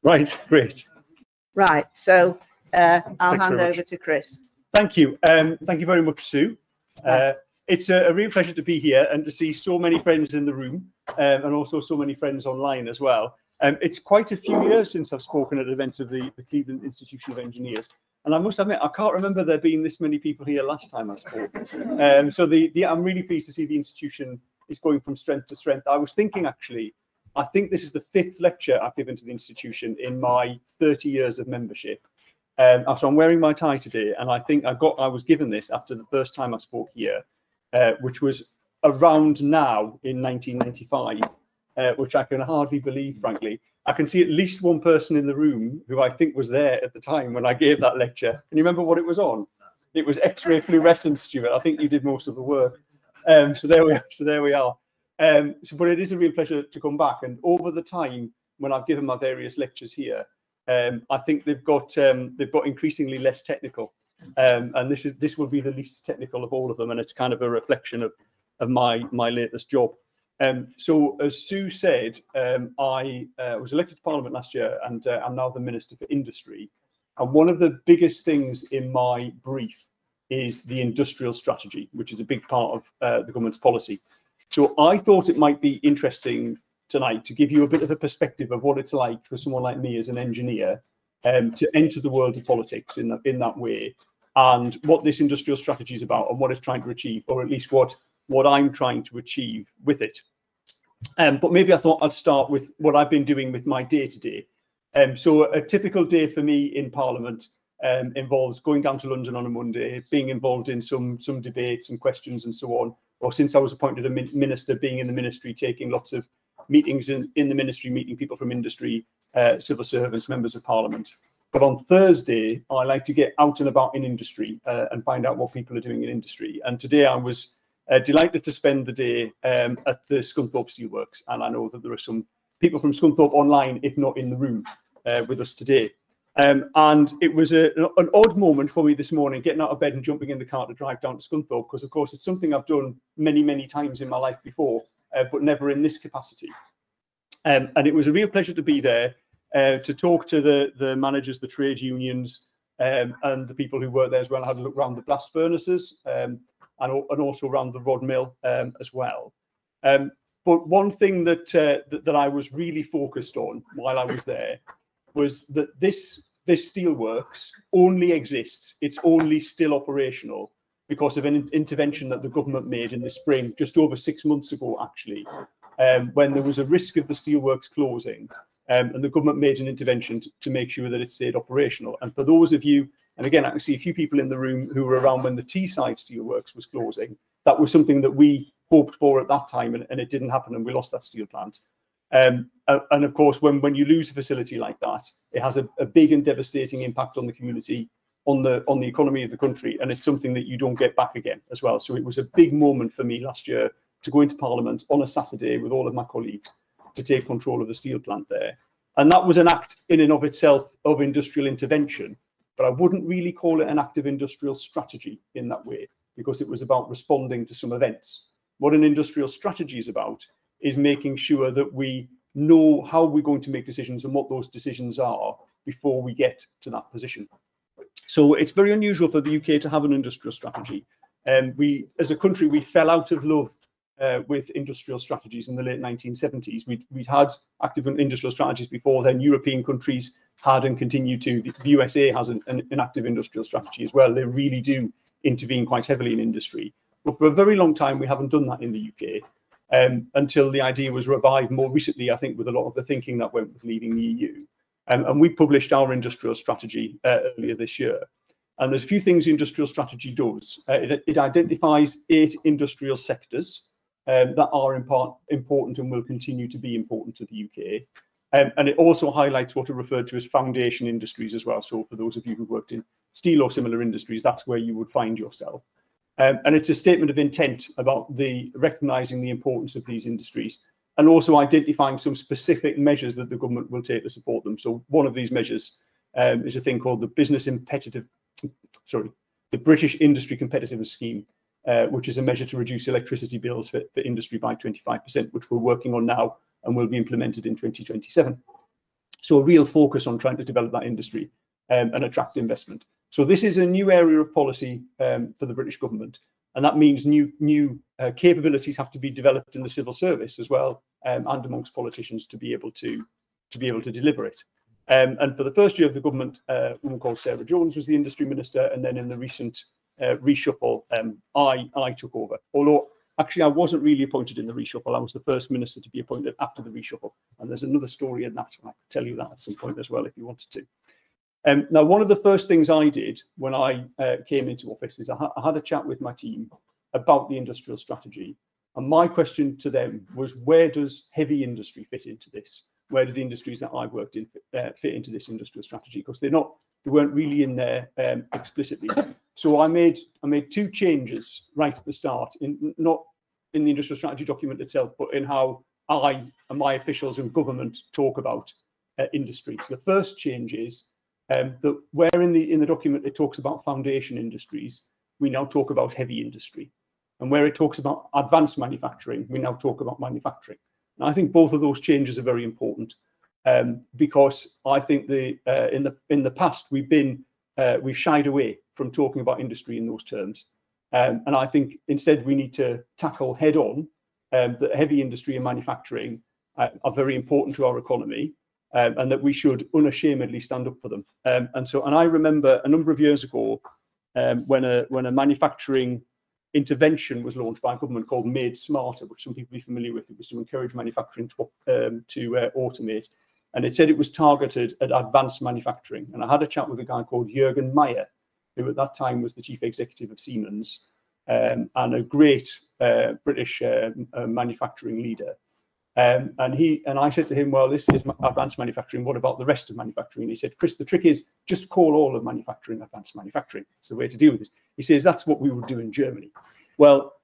Right, great. Right, so I'll hand over to Chris. Thank you. Thank you very much, Sue. It's a real pleasure to be here and to see so many friends in the room and also so many friends online as well. It's quite a few years since I've spoken at events of the Cleveland Institution of Engineers. And I must admit, I can't remember there being this many people here last time I spoke. So I'm really pleased to see the institution is going from strength to strength. I was thinking, actually, I think this is the 5th lecture I've given to the institution in my 30 years of membership. So I'm wearing my tie today, and I think I was given this after the first time I spoke here, which was around now in 1995, which I can hardly believe, frankly. I can see at least one person in the room who I think was there at the time when I gave that lecture. Can you remember what it was on? It was X-ray fluorescence, Stuart. I think you did most of the work. So there we are. But it is a real pleasure to come back. And over the time when I've given my various lectures here, I think they've got increasingly less technical. And this will be the least technical of all of them, and it's kind of a reflection of my latest job. So as Sue said, I was elected to Parliament last year, and I'm now the Minister for Industry. And one of the biggest things in my brief is the industrial strategy, which is a big part of the government's policy. So I thought it might be interesting tonight to give you a bit of a perspective of what it's like for someone like me as an engineer to enter the world of politics in that way, and what this industrial strategy is about and what it's trying to achieve, or at least what I'm trying to achieve with it. But maybe I thought I'd start with what I've been doing with my day-to-day. So a typical day for me in Parliament involves going down to London on a Monday, being involved in some debates and questions and so on. Or since I was appointed a minister, being in the ministry, taking lots of meetings in the ministry, meeting people from industry, civil servants, members of Parliament. But on Thursday, I like to get out and about in industry and find out what people are doing in industry. And today I was delighted to spend the day at the Scunthorpe Steelworks. And I know that there are some people from Scunthorpe online, if not in the room, with us today. And it was an odd moment for me this morning, getting out of bed and jumping in the car to drive down to Scunthorpe, because, of course, it's something I've done many, many times in my life before, but never in this capacity. And it was a real pleasure to be there, to talk to the managers, the trade unions, and the people who work there as well. I had a look around the blast furnaces and also around the rod mill as well. But one thing that I was really focused on while I was there was that this steelworks only exists, it's only still operational because of an intervention that the government made in the spring, just over 6 months ago, actually, when there was a risk of the steelworks closing, and the government made an intervention to make sure that it stayed operational. And for those of you, and again, I can see a few people in the room who were around when the Teesside Steelworks was closing, that was something that we hoped for at that time, and it didn't happen, and we lost that steel plant. And of course, when you lose a facility like that, it has a big and devastating impact on the community, on the economy of the country, and it's something that you don't get back again as well. So it was a big moment for me last year to go into Parliament on a Saturday with all of my colleagues to take control of the steel plant there. And that was an act in and of itself of industrial intervention, but I wouldn't really call it an act of industrial strategy in that way, because it was about responding to some events. What an industrial strategy is about is making sure that we know how we're going to make decisions and what those decisions are before we get to that position. So it's very unusual for the UK to have an industrial strategy. We, as a country, we fell out of love with industrial strategies in the late 1970s. We'd had active industrial strategies before then. European countries had and continue to. The USA has an active industrial strategy as well. They really do intervene quite heavily in industry. But for a very long time, we haven't done that in the UK. Until the idea was revived more recently, I think, with a lot of the thinking that went with leaving the EU. And we published our industrial strategy earlier this year. And there's a few things the industrial strategy does. It identifies 8 industrial sectors that are important and will continue to be important to the UK. And it also highlights what are referred to as foundation industries as well. So for those of you who worked in steel or similar industries, that's where you would find yourself. And it's a statement of intent about recognising the importance of these industries, and also identifying some specific measures that the government will take to support them. So one of these measures is a thing called the British Industry Competitiveness Scheme, which is a measure to reduce electricity bills for industry by 25%, which we're working on now and will be implemented in 2027. So a real focus on trying to develop that industry and attract investment. So this is a new area of policy for the British government, and that means new capabilities have to be developed in the civil service as well, and amongst politicians to be able to deliver it. And for the first year of the government, a woman called Sarah Jones was the industry minister, and then in the recent reshuffle, I took over. Although actually I wasn't really appointed in the reshuffle. I was the first minister to be appointed after the reshuffle, and there's another story in that, and I could tell you that at some point as well if you wanted to. Now, one of the first things I did when I came into office is I had a chat with my team about the industrial strategy. And my question to them was, where does heavy industry fit into this? Where do the industries that I've worked in fit into this industrial strategy? Because they weren't really in there explicitly. So I made two changes right at the start, not in the industrial strategy document itself, but in how I and my officials and government talk about industry. So the first change is that where in the document it talks about foundation industries, we now talk about heavy industry. And where it talks about advanced manufacturing, we now talk about manufacturing. And I think both of those changes are very important because I think in the past we've shied away from talking about industry in those terms. And I think instead we need to tackle head on that heavy industry and manufacturing are very important to our economy. And that we should unashamedly stand up for them. And I remember a number of years ago when a manufacturing intervention was launched by a government called Made Smarter, which some people will be familiar with. It was to encourage manufacturing to automate. And it said it was targeted at advanced manufacturing. And I had a chat with a guy called Jürgen Meyer, who at that time was the chief executive of Siemens and a great British manufacturing leader. And I said to him, well, this is advanced manufacturing. What about the rest of manufacturing? And he said, Chris, the trick is just call all of manufacturing advanced manufacturing. It's the way to deal with it. He says, that's what we would do in Germany. Well,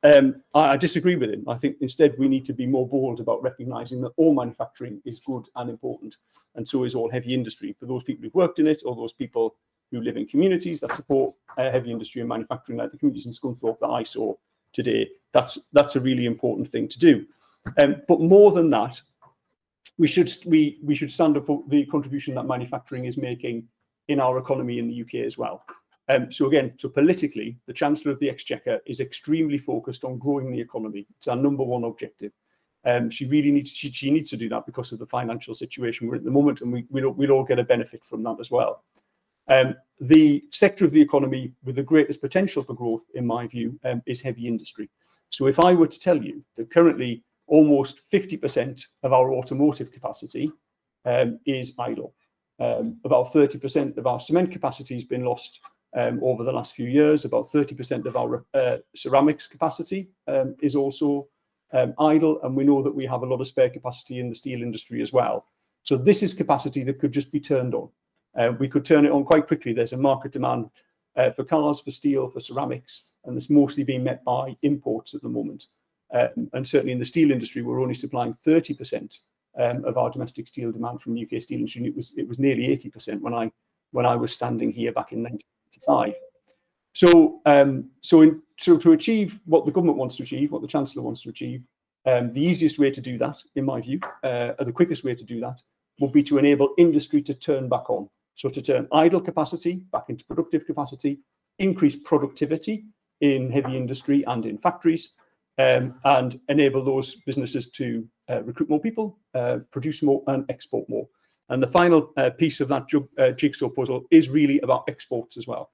I disagree with him. I think instead we need to be more bold about recognizing that all manufacturing is good and important. And so is all heavy industry. For those people who've worked in it, or those people who live in communities that support heavy industry and manufacturing, like the communities in Scunthorpe that I saw today, that's a really important thing to do. But more than that, we should stand up for the contribution that manufacturing is making in our economy in the UK as well. So politically, the Chancellor of the Exchequer is extremely focused on growing the economy. It's our number one objective. She really needs to do that because of the financial situation we're in at the moment, and we'll all get a benefit from that as well. The sector of the economy with the greatest potential for growth, in my view, is heavy industry. So if I were to tell you that currently almost 50% of our automotive capacity is idle. About 30% of our cement capacity has been lost over the last few years. About 30% of our ceramics capacity is also idle, and we know that we have a lot of spare capacity in the steel industry as well. So this is capacity that could just be turned on. We could turn it on quite quickly. There's a market demand for cars, for steel, for ceramics, and it's mostly being met by imports at the moment. And certainly in the steel industry, we're only supplying 30% of our domestic steel demand from the UK steel industry. It was nearly 80% when I was standing here back in 1995. So to achieve what the government wants to achieve, what the Chancellor wants to achieve, the easiest way to do that, in my view, or the quickest way to do that, would be to enable industry to turn back on. So to turn idle capacity back into productive capacity, increase productivity in heavy industry and in factories, and enable those businesses to recruit more people, produce more and export more. And the final piece of that jigsaw puzzle is really about exports as well.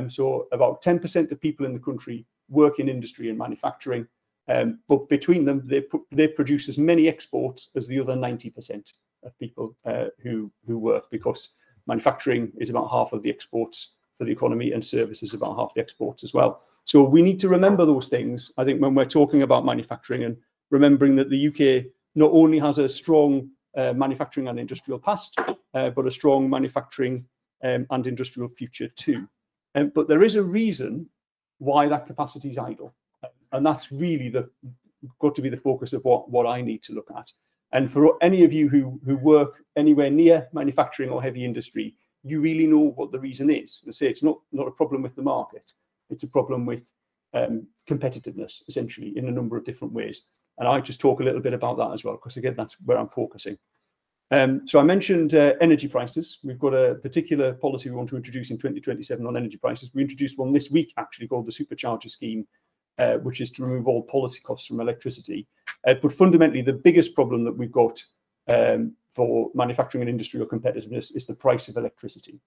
So about 10% of people in the country work in industry and manufacturing, but between them, they produce as many exports as the other 90% of people who work, because manufacturing is about half of the exports for the economy and services about half the exports as well. So we need to remember those things, I think, when we're talking about manufacturing, and remembering that the UK not only has a strong manufacturing and industrial past, but a strong manufacturing and industrial future too. But there is a reason why that capacity is idle. And that's really got to be the focus of what I need to look at. And for any of you who work anywhere near manufacturing or heavy industry, you really know what the reason is. I say it's not a problem with the market. It's a problem with competitiveness, essentially, in a number of different ways. And I just talk a little bit about that as well, because again, that's where I'm focusing. So I mentioned energy prices. We've got a particular policy we want to introduce in 2027 on energy prices. We introduced one this week, actually, called the Supercharger Scheme, which is to remove all policy costs from electricity. But fundamentally, the biggest problem that we've got for manufacturing and industrial competitiveness is the price of electricity.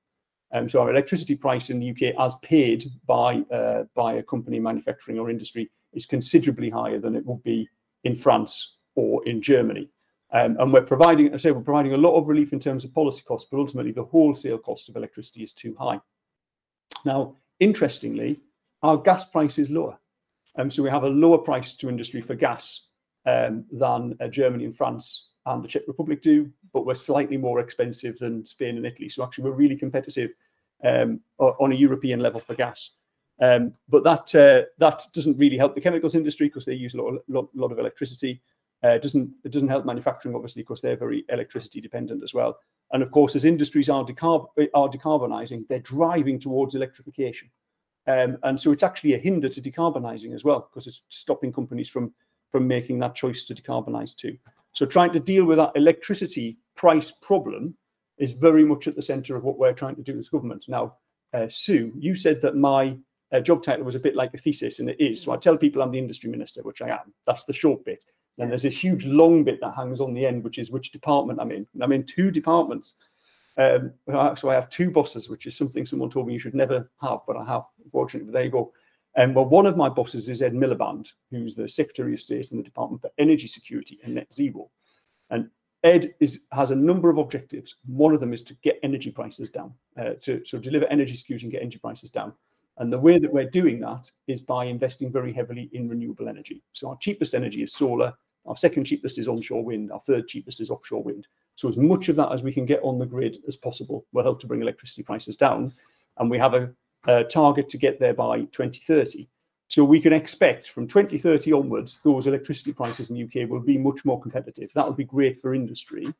So our electricity price in the UK, as paid by a company manufacturing or industry, is considerably higher than it would be in France or in Germany. And we're providing, I say, we're providing a lot of relief in terms of policy costs, but ultimately the wholesale cost of electricity is too high. Now, interestingly, our gas price is lower. So we have a lower price to industry for gas than Germany and France and the Czech Republic do, but we're slightly more expensive than Spain and Italy. So actually, we're really competitive on a European level for gas. But that doesn't really help the chemicals industry because they use a lot of electricity. It doesn't help manufacturing, obviously, because they're very electricity dependent as well. And of course, as industries are decarbonising, they're driving towards electrification. And so it's actually a hinder to decarbonising as well, because it's stopping companies from making that choice to decarbonise too. So trying to deal with that electricity price problem is very much at the centre of what we're trying to do as government. Now, Sue, you said that my job title was a bit like a thesis, and it is. So I tell people I'm the industry minister, which I am. That's the short bit. Then there's this huge long bit that hangs on the end, which is which department I'm in. And I'm in 2 departments. So I have 2 bosses, which is something someone told me you should never have, but I have, unfortunately. But there you go. Well, one of my bosses is Ed Miliband, who's the Secretary of State in the Department for Energy Security and Net Zero. And Ed has a number of objectives. One of them is to get energy prices down, to deliver energy security and get energy prices down. And the way that we're doing that is by investing very heavily in renewable energy. So our cheapest energy is solar. Our second cheapest is onshore wind. Our third cheapest is offshore wind. So as much of that as we can get on the grid as possible will help to bring electricity prices down. And we have a target to get there by 2030. So we can expect from 2030 onwards, those electricity prices in the UK will be much more competitive. That will be great for industry.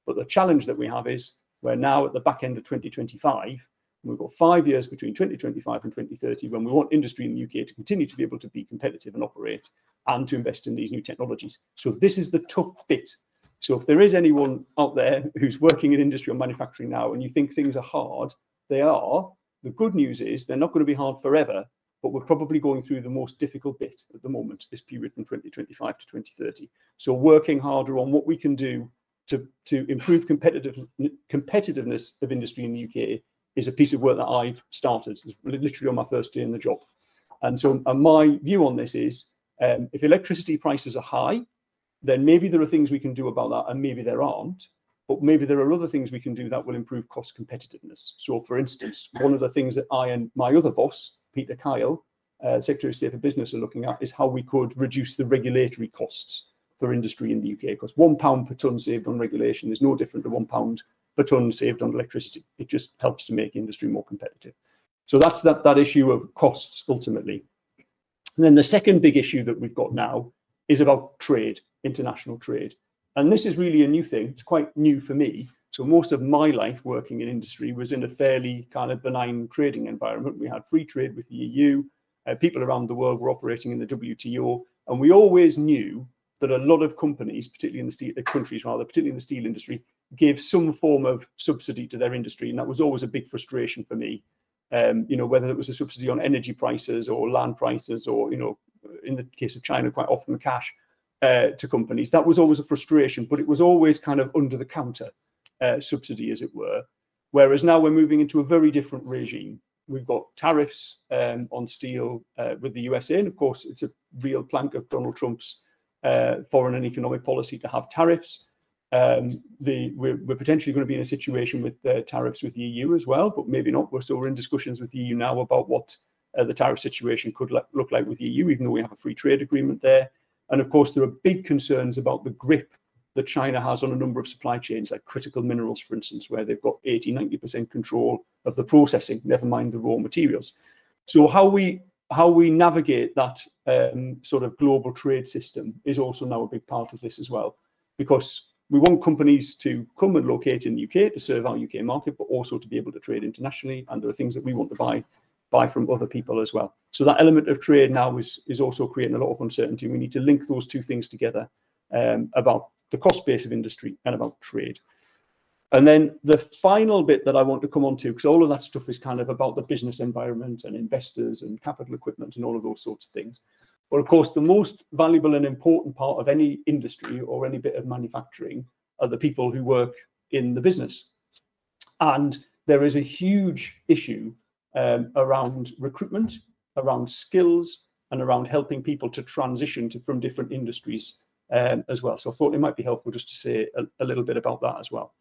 But the challenge that we have is we're now at the back end of 2025. We've got 5 years between 2025 and 2030 when we want industry in the UK to continue to be able to be competitive and operate and to invest in these new technologies. So this is the tough bit. So if there is anyone out there who's working in industry or manufacturing now and you think things are hard, they are. The good news is they're not going to be hard forever, but we're probably going through the most difficult bit at the moment, this period from 2025 to 2030. So working harder on what we can do to improve competitiveness of industry in the UK is a piece of work that I've started. It's literally on my first day in the job. And so my view on this is if electricity prices are high, then maybe there are things we can do about that and maybe there aren't. But maybe there are other things we can do that will improve cost competitiveness. So, for instance, one of the things that I and my other boss, Peter Kyle, Secretary of State for Business, are looking at is how we could reduce the regulatory costs for industry in the UK. Because £1 per tonne saved on regulation is no different to £1 per tonne saved on electricity. It just helps to make industry more competitive. So that's that issue of costs ultimately. And then the second big issue that we've got now is about trade, international trade. And this is really a new thing. It's quite new for me. So most of my life working in industry was in a fairly kind of benign trading environment. We had free trade with the EU. People around the world were operating in the WTO. And we always knew that a lot of companies, particularly in the steel countries, rather, particularly in the steel industry, gave some form of subsidy to their industry. And that was always a big frustration for me. Whether it was a subsidy on energy prices or land prices or, in the case of China, quite often cash. To companies. That was always a frustration, but it was always kind of under the counter subsidy, as it were. Whereas now we're moving into a very different regime. We've got tariffs on steel with the USA, and of course, it's a real plank of Donald Trump's foreign and economic policy to have tariffs. We're potentially going to be in a situation with tariffs with the EU as well, but maybe not. We're in discussions with the EU now about what the tariff situation could look like with the EU, even though we have a free trade agreement there. And of course, there are big concerns about the grip that China has on a number of supply chains, like critical minerals, for instance, where they've got 80–90% control of the processing, never mind the raw materials. So how we navigate that sort of global trade system is also now a big part of this as well, because we want companies to come and locate in the UK to serve our UK market, but also to be able to trade internationally. And there are things that we want to buy buy from other people as well. So that element of trade now is also creating a lot of uncertainty. We need to link those two things together, about the cost base of industry and about trade. And then the final bit that I want to come on to, because all of that stuff is kind of about the business environment and investors and capital equipment and all of those sorts of things. But of course, the most valuable and important part of any industry or any bit of manufacturing are the people who work in the business. And there is a huge issue around recruitment, around skills, and around helping people to transition from different industries as well. So I thought it might be helpful just to say a little bit about that as well.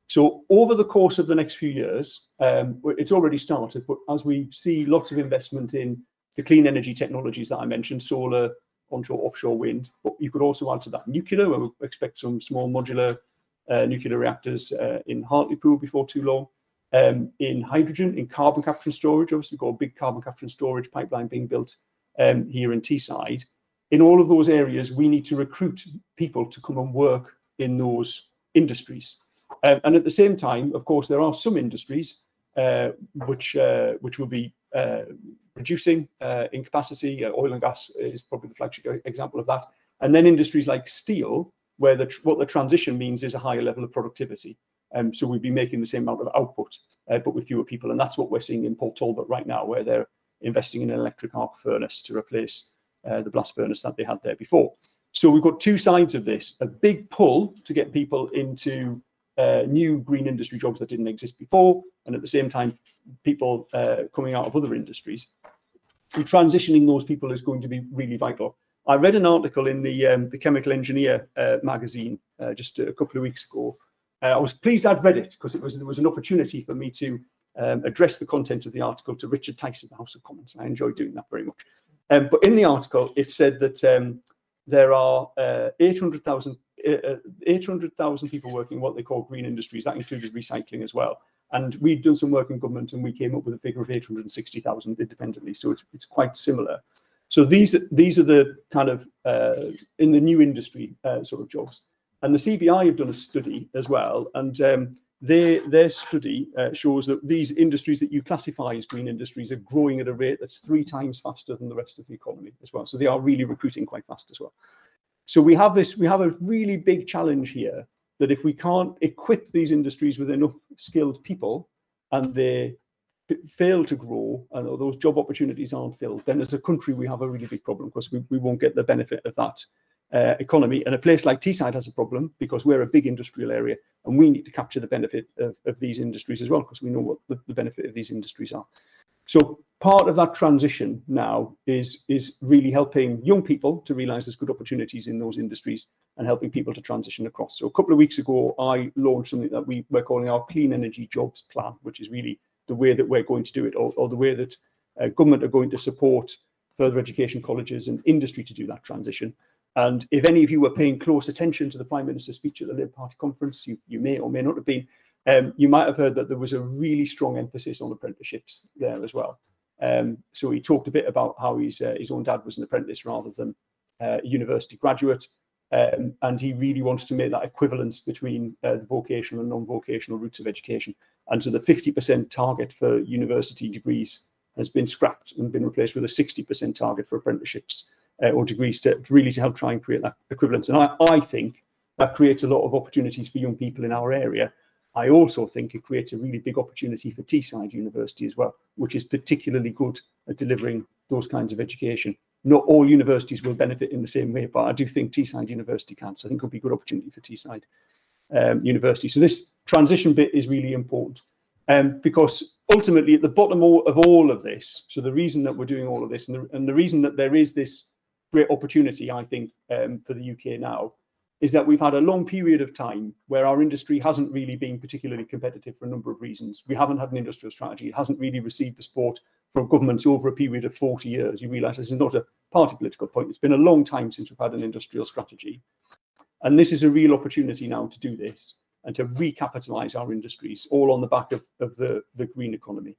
So over the course of the next few years, it's already started, but as we see lots of investment in the clean energy technologies that I mentioned, solar, onshore, offshore wind, but you could also add to that nuclear, where we expect some small modular nuclear reactors in Hartlepool before too long, in hydrogen, in carbon capture and storage. Obviously, we've got a big carbon capture and storage pipeline being built here in Teesside. In all of those areas, we need to recruit people to come and work in those industries. And at the same time, of course, there are some industries which will be reducing in capacity. Oil and gas is probably the flagship example of that. And then industries like steel, where what the transition means is a higher level of productivity. So we'd be making the same amount of output, but with fewer people. And that's what we're seeing in Port Talbot right now, where they're investing in an electric arc furnace to replace the blast furnace that they had there before. So we've got two sides of this: a big pull to get people into new green industry jobs that didn't exist before, and at the same time, people coming out of other industries. And transitioning those people is going to be really vital. I read an article in the Chemical Engineer magazine just a couple of weeks ago. I was pleased I'd read it, because there was an opportunity for me to address the content of the article to Richard Tice at the House of Commons. I enjoyed doing that very much. But in the article, it said that there are 800,000 people working in what they call green industries. That included recycling as well. And we'd done some work in government, and we came up with a figure of 860,000 independently. So it's quite similar. So these are the kind of in the new industry sort of jobs. And the CBI have done a study as well, and their study shows that these industries that you classify as green industries are growing at a rate that's 3 times faster than the rest of the economy as well. So they are really recruiting quite fast as well. So we have a really big challenge here, that if we can't equip these industries with enough skilled people, and they fail to grow, and those job opportunities aren't filled, then as a country we have a really big problem, because we won't get the benefit of that economy. And a place like Teesside has a problem, because we're a big industrial area, and we need to capture the benefit of these industries as well, because we know what the benefit of these industries are. So part of that transition now is really helping young people to realise there's good opportunities in those industries, and helping people to transition across. So a couple of weeks ago, I launched something that we're calling our Clean Energy Jobs Plan, which is really the way that we're going to do it, or the way that government are going to support further education colleges and industry to do that transition. And if any of you were paying close attention to the Prime Minister's speech at the Labour Party conference, you may or may not have been, you might have heard that there was a really strong emphasis on apprenticeships there as well. So he talked a bit about how his own dad was an apprentice rather than a university graduate. And he really wants to make that equivalence between the vocational and non-vocational routes of education. And so the 50% target for university degrees has been scrapped and been replaced with a 60% target for apprenticeships or degrees to really help try and create that equivalence. And I think that creates a lot of opportunities for young people in our area. I also think it creates a really big opportunity for Teesside University as well, which is particularly good at delivering those kinds of education. Not all universities will benefit in the same way, but I do think Teesside University can. So I think it'll be a good opportunity for Teesside University. So this transition bit is really important, because ultimately at the bottom of all of this, so the reason that we're doing all of this, and the reason that there is this great opportunity, I think, for the UK now, is that we've had a long period of time where our industry hasn't really been particularly competitive for a number of reasons. We haven't had an industrial strategy. It hasn't really received the support from governments over a period of 40 years. You realise this is not a party political point. It's been a long time since we've had an industrial strategy. And this is a real opportunity now to do this and to recapitalise our industries, all on the back of the green economy.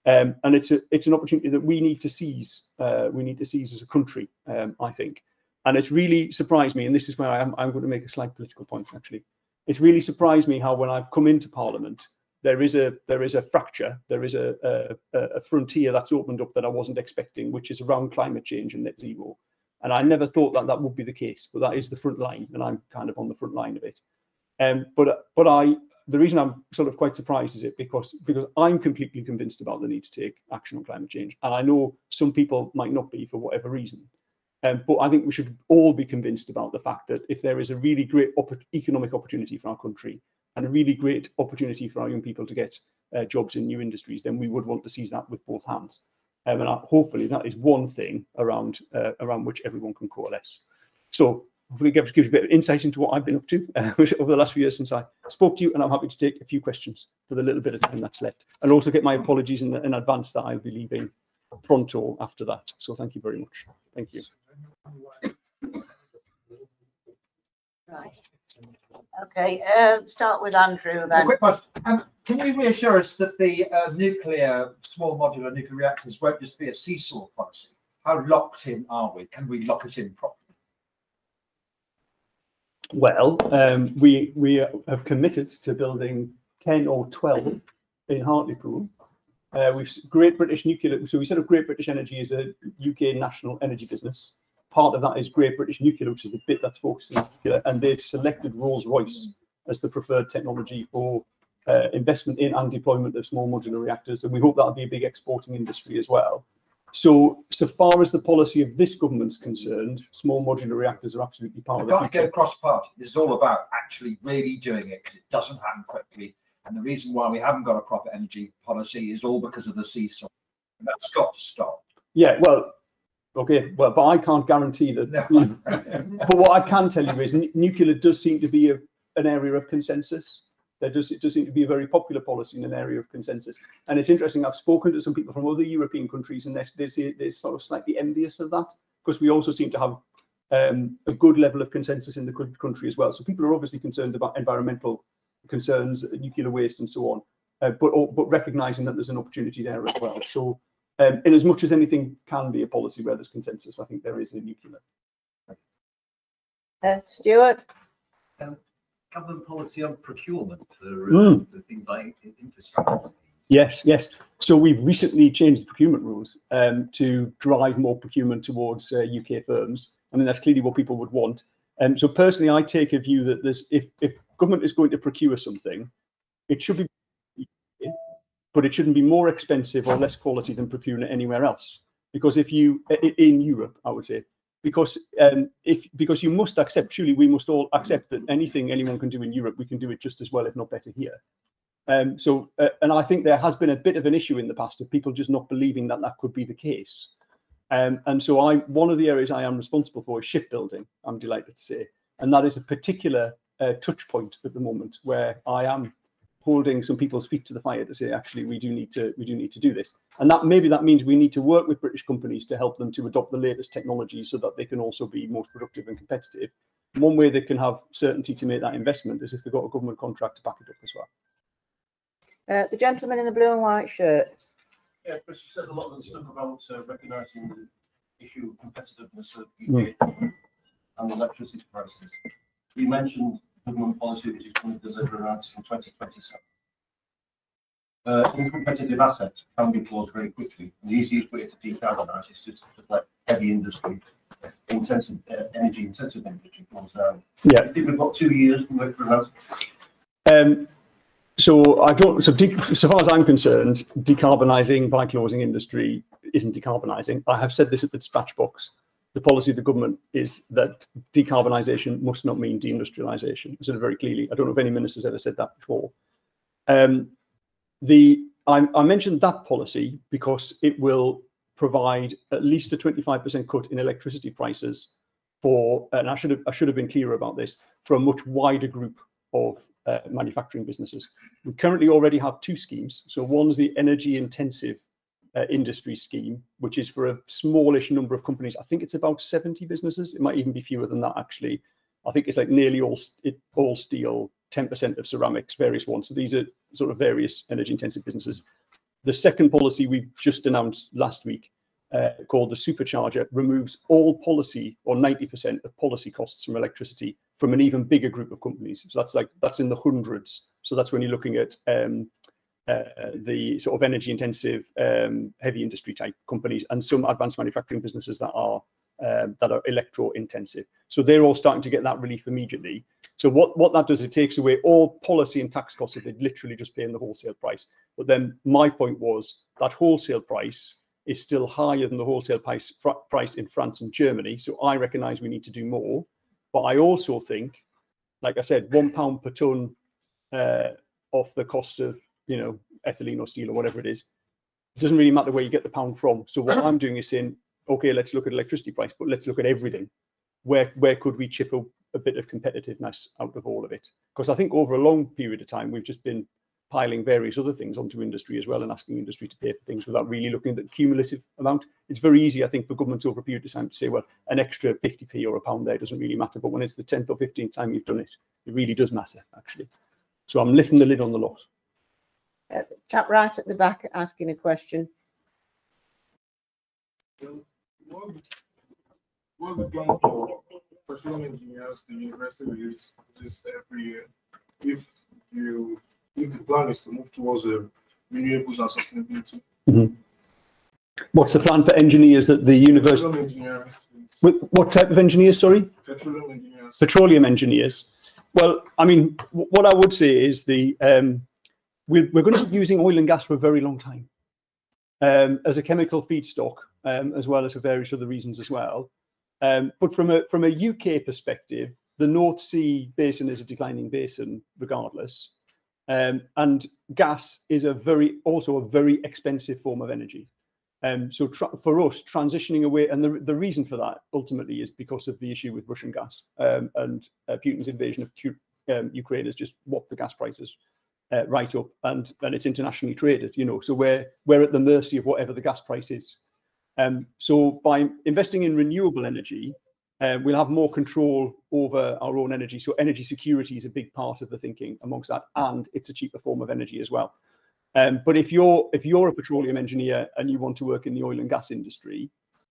And it's an opportunity that we need to seize. We need to seize as a country, I think. And it's really surprised me, and this is where I'm going to make a slight political point, actually. It's really surprised me how when I've come into Parliament, there is a fracture, there is a frontier that's opened up that I wasn't expecting, which is around climate change and net zero. And I never thought that that would be the case, but that is the front line, and I'm kind of on the front line of it. The reason I'm sort of quite surprised is because I'm completely convinced about the need to take action on climate change, and I know some people might not be for whatever reason. But I think we should all be convinced about the fact that if there is a really great economic opportunity for our country and a really great opportunity for our young people to get jobs in new industries, then we would want to seize that with both hands. Hopefully that is one thing around which everyone can coalesce. So hopefully it gives you a bit of insight into what I've been up to over the last few years since I spoke to you, and I'm happy to take a few questions for the little bit of time that's left. And also get my apologies in advance that I'll be leaving pronto after that. So thank you very much. Thank you. Right. Okay, start with Andrew then. A quick one. Can you reassure us that the small modular nuclear reactors won't just be a seesaw policy? How locked in are we? Can we lock it in properly? Well, we have committed to building 10 or 12 in Hartlepool. Great British Nuclear. So we set up Great British Energy as a UK national energy business. Part of that is Great British Nuclear, which is the bit that's focused on nuclear, and they've selected Rolls-Royce as the preferred technology for investment in and deployment of small modular reactors, and we hope that'll be a big exporting industry as well. So far as the policy of this government's concerned, small modular reactors are absolutely part of the future. Can't go cross-party. This is all about actually really doing it, because it doesn't happen quickly. And the reason why we haven't got a proper energy policy is all because of the seesaw. And that's got to stop. Yeah, well, okay, well, but I can't guarantee that. No. But what I can tell you is nuclear does seem to be an area of consensus. It does seem to be a very popular policy in an area of consensus. And it's interesting, I've spoken to some people from other European countries, and they're sort of slightly envious of that, because we also seem to have a good level of consensus in the country as well. So people are obviously concerned about environmental concerns, nuclear waste and so on, but recognising that there's an opportunity there as well. So in as much as anything can be a policy where there's consensus, I think there is in nuclear. Stuart? Government policy on procurement for things like infrastructure. Yes. So we've recently changed the procurement rules to drive more procurement towards UK firms. I mean, that's clearly what people would want. So personally, I take a view that if government is going to procure something, it should be, but it shouldn't be more expensive or less quality than procuring it anywhere else. Because in Europe, I would say, because you must accept, surely we must all accept that anything anyone can do in Europe, we can do it just as well, if not better, here. And I think there has been a bit of an issue in the past of people just not believing that could be the case. And so one of the areas I am responsible for is shipbuilding, I'm delighted to say. And that is a particular touch point at the moment where I am holding some people's feet to the fire to say, actually, we do need to do this. And maybe that means we need to work with British companies to help them to adopt the latest technology so that they can also be most productive and competitive. One way they can have certainty to make that investment is if they've got a government contract to back it up as well. The gentleman in the blue and white shirt. Yeah, Chris, you said a lot of the stuff about recognising the issue of competitiveness of UK and electricity prices. You mentioned government policy which is going to deliver around from 2027. Uncompetitive assets can be closed very quickly. The easiest way to decarbonise is just to let heavy industry, energy intensive industry close down. Yeah. I think we've got 2 years to work for that. So far as I'm concerned, decarbonising by closing industry isn't decarbonising. I have said this at the dispatch box. The policy of the government is that decarbonisation must not mean deindustrialisation. I said it very clearly. I don't know if any minister's ever said that before. I mentioned that policy because it will provide at least a 25% cut in electricity prices and I should have been clearer about this, for a much wider group of manufacturing businesses. We currently already have two schemes. So one's the energy intensive industry scheme, which is for a smallish number of companies. I think it's about 70 businesses. It might even be fewer than that, actually. I think it's like nearly all steel, 10% of ceramics, various ones. So these are sort of various energy intensive businesses. The second policy we just announced last week, called the Supercharger, removes all policy, or 90% of policy costs from electricity, from an even bigger group of companies. So that's in the hundreds. So that's when you're looking at the sort of energy intensive heavy industry type companies, and some advanced manufacturing businesses that are electro intensive. So they're all starting to get that relief immediately. So what that does, it takes away all policy and tax costs if they literally just pay in the wholesale price. But then my point was that wholesale price is still higher than the wholesale price in France and Germany. So I recognise we need to do more. But I also think, like I said, £1 per tonne off the cost of, you know, ethylene or steel or whatever it is, it doesn't really matter where you get the pound from. So what I'm doing is saying, okay, let's look at electricity price, but let's look at everything. Where could we chip a bit of competitiveness out of all of it? Because I think over a long period of time, we've just been piling various other things onto industry as well and asking industry to pay for things without really looking at the cumulative amount. It's very easy, I think, for governments over a period of time to say, well, an extra 50p or a pound there doesn't really matter. But when it's the 10th or 15th time you've done it, it really does matter, actually. So I'm lifting the lid on the lot. Chap right at the back asking a question. What's the plan for petroleum engineers? The university release this every year. If the plan is to move towards renewables and sustainability. Mm-hmm. What's the plan for engineers that the university? Petroleum engineers. What type of engineers? Sorry. Petroleum engineers. Petroleum engineers. Well, I mean, what I would say is we're going to be using oil and gas for a very long time as a chemical feedstock, as well as for various other reasons as well. But from a UK perspective, the North Sea basin is a declining basin regardless. And gas is also a very expensive form of energy. So for us, transitioning away, and the reason for that ultimately is because of the issue with Russian gas, and Putin's invasion of Ukraine has just whopped the gas prices right up, and it's internationally traded, you know, so we're at the mercy of whatever the gas price is. So by investing in renewable energy, we'll have more control over our own energy. So energy security is a big part of the thinking amongst that, and it's a cheaper form of energy as well. But if you're a petroleum engineer and you want to work in the oil and gas industry,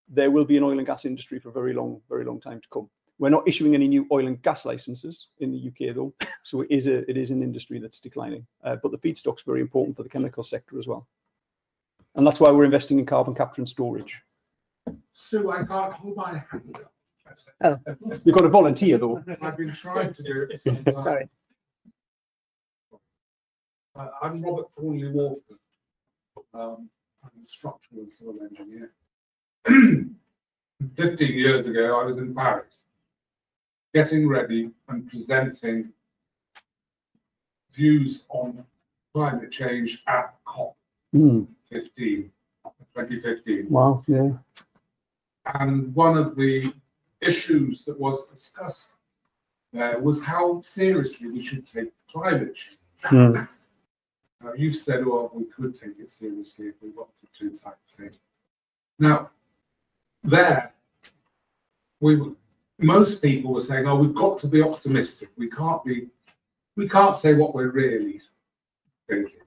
there will be an oil and gas industry for a very long time to come. We're not issuing any new oil and gas licenses in the UK though, so it is an industry that's declining. But the feedstock's very important for the chemical sector as well, and that's why we're investing in carbon capture and storage. So I can't hold my hand up. Oh. You've got to volunteer though. I've been trying to do it for some time. Sorry. I'm Robert Thornley Walker. I'm a structural and civil engineer. 15 years ago, I was in Paris, getting ready and presenting views on climate change at COP 2015. Wow, yeah. And one of the issues that was discussed there was how seriously we should take climate change. Now, you've said, well, we could take it seriously if we wanted to, type of thing. Now, most people were saying, oh, we've got to be optimistic. We can't say what we're really thinking.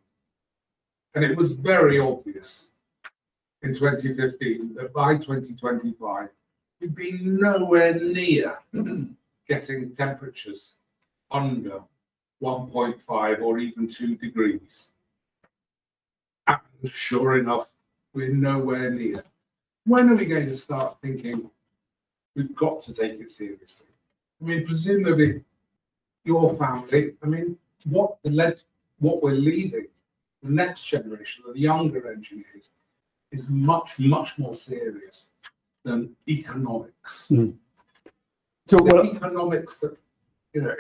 And it was very obvious in 2015 that by 2025, we'd be nowhere near getting temperatures under 1.5 or even 2 degrees. And sure enough, we're nowhere near. When are we going to start thinking we've got to take it seriously? I mean, presumably your family, I mean, what we're leaving, the next generation, the younger engineers, is much, much more serious than economics. So the economics that, you know,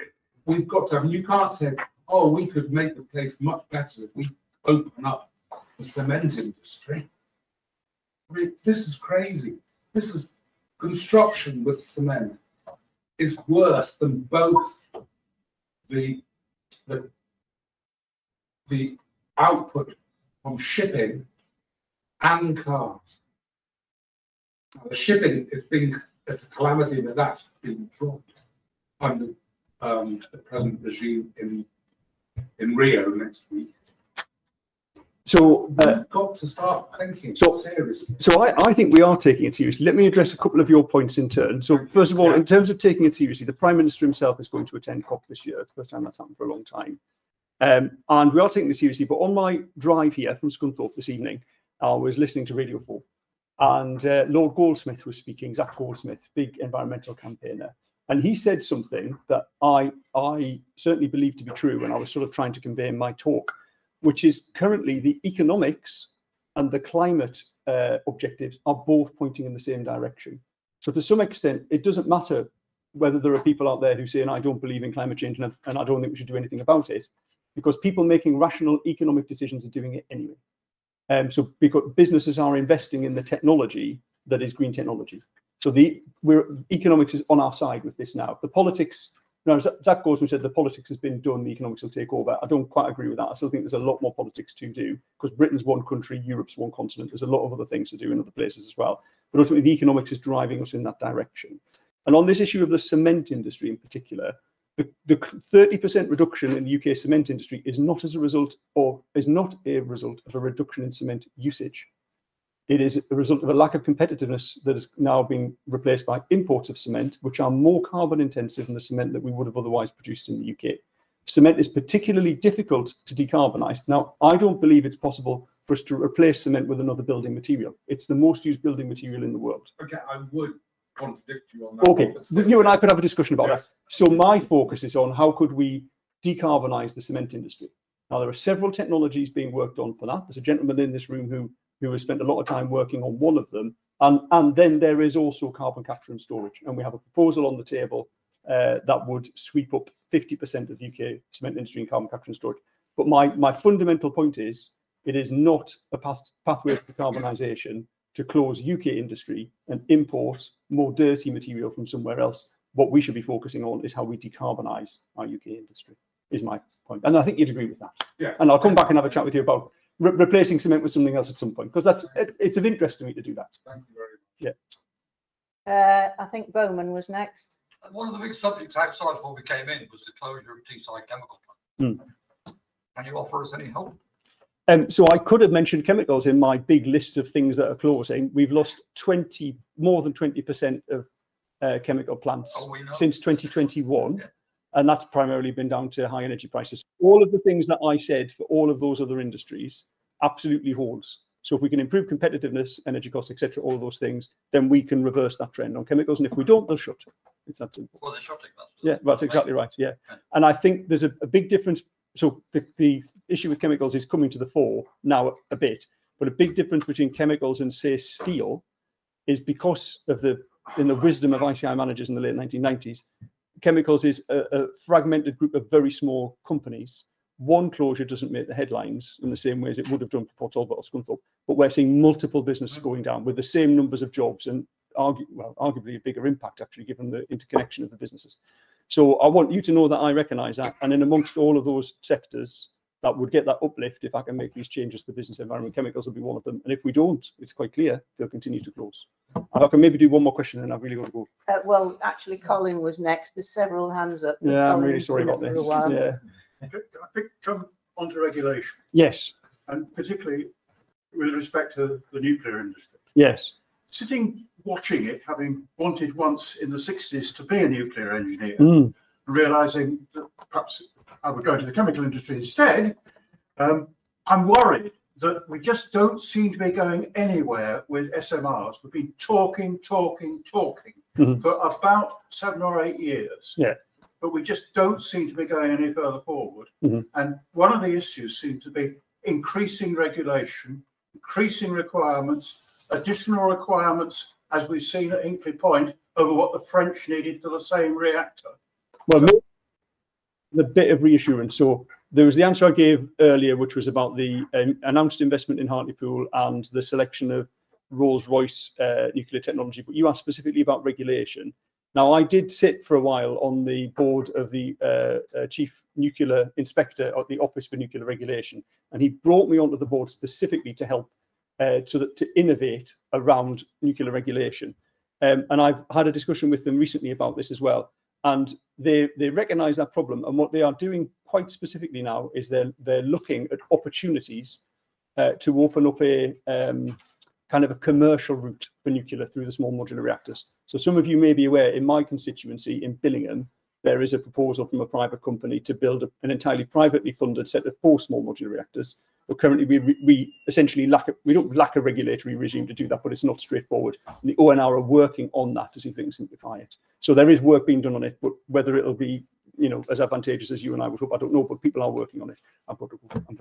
we've got to have, you can't say, oh, we could make the place much better if we open up the cement industry. I mean, this is crazy. This is construction with cement is worse than both the output from shipping and cars. Now, the shipping it's a calamity that that's been dropped under the present regime in Rio next week. So we've got to start thinking seriously. So I think we are taking it seriously. Let me address a couple of your points in turn. So first of all, in terms of taking it seriously, the Prime Minister himself is going to attend COP this year. It's the first time that's happened for a long time. And we are taking it seriously. But on my drive here from Scunthorpe this evening, I was listening to Radio 4, and Lord Goldsmith was speaking, Zach Goldsmith, big environmental campaigner. And he said something that I certainly believe to be true, and I was sort of trying to convey in my talk, which is currently the economics and the climate objectives are both pointing in the same direction. So to some extent, it doesn't matter whether there are people out there who say, and I don't believe in climate change and I don't think we should do anything about it, because people making rational economic decisions are doing it anyway. So because businesses are investing in the technology that is green technology. So economics is on our side with this now. The politics, Zach Goldsmith said the politics has been done, the economics will take over. I don't quite agree with that. I still think there's a lot more politics to do, because Britain's one country, Europe's one continent. There's a lot of other things to do in other places as well. But ultimately, the economics is driving us in that direction. And on this issue of the cement industry in particular, the 30% reduction in the UK cement industry is not a result of a reduction in cement usage. It is a result of a lack of competitiveness that is now being replaced by imports of cement, which are more carbon intensive than the cement that we would have otherwise produced in the UK. Cement is particularly difficult to decarbonise. Now, I don't believe it's possible for us to replace cement with another building material. It's the most used building material in the world. Okay, I would contradict you on that. Okay, you and I could have a discussion about that. So my focus is on how could we decarbonise the cement industry. Now, there are several technologies being worked on for that. There's a gentleman in this room who has spent a lot of time working on one of them. And then there is also carbon capture and storage. And we have a proposal on the table that would sweep up 50% of the UK cement industry in carbon capture and storage. But my fundamental point is, it is not a pathway to decarbonisation to close UK industry and import more dirty material from somewhere else. What we should be focusing on is how we decarbonise our UK industry, is my point. And I think you'd agree with that. Yeah. And I'll come back and have a chat with you about replacing cement with something else at some point, because it's of interest to me to do that. Thank you very much. Yeah. I think Bowman was next. One of the big subjects outside before we came in was the closure of Teesside chemical plant. Can you offer us any help? So I could have mentioned chemicals in my big list of things that are closing. We've lost more than 20% of chemical plants since 2021. Yeah. And that's primarily been down to high energy prices. All of the things that I said for all of those other industries absolutely holds. So if we can improve competitiveness, energy costs, etc., all of those things, then we can reverse that trend on chemicals. And if we don't, they'll shut. It's that simple. Well, they're shutting. Yeah, that's exactly right. Yeah. And I think there's a big difference. So the issue with chemicals is coming to the fore now a bit, but a big difference between chemicals and, say, steel is because of the wisdom of ICI managers in the late 1990s, chemicals is a fragmented group of very small companies. One closure doesn't make the headlines in the same way as it would have done for Port Talbot or Scunthorpe, but we're seeing multiple businesses going down with the same numbers of jobs and arguably a bigger impact, actually, given the interconnection of the businesses. So I want you to know that I recognise that, and in amongst all of those sectors that would get that uplift if I can make these changes to the business environment, chemicals will be one of them. And if we don't, it's quite clear they'll continue to close. I can maybe do one more question, and I've really got to go. Well, actually, Colin was next. There's several hands up. Yeah, I'm really sorry about this. Yeah. Can I come onto regulation? Yes. And particularly with respect to the nuclear industry. Yes. Sitting watching it, having wanted once in the 60s to be a nuclear engineer, realizing that perhaps I would go into the chemical industry instead, I'm worried that we just don't seem to be going anywhere with SMRs. We've been talking for about 7 or 8 years. Yeah. But we just don't seem to be going any further forward. And one of the issues seems to be increasing regulation, increasing requirements, additional requirements, as we've seen at Hinkley Point, over what the French needed for the same reactor. Well, the bit of reassurance. So there was the answer I gave earlier, which was about the announced investment in Hartlepool and the selection of Rolls-Royce nuclear technology. But you asked specifically about regulation. Now, I did sit for a while on the board of the Chief Nuclear Inspector at the Office for Nuclear Regulation, and he brought me onto the board specifically to help to innovate around nuclear regulation. And I've had a discussion with them recently about this as well. And they recognise that problem. And what they are doing quite specifically now is they're looking at opportunities to open up a kind of a commercial route for nuclear through the small modular reactors. So some of you may be aware, in my constituency in Billingham, there is a proposal from a private company to build an entirely privately funded set of 4 small modular reactors. But currently, we essentially we don't lack a regulatory regime to do that, but it's not straightforward. And the ONR are working on that to see if they can simplify it. So there is work being done on it, but whether it'll be, you know, as advantageous as you and I would hope, I don't know, but people are working on it. I've got to go.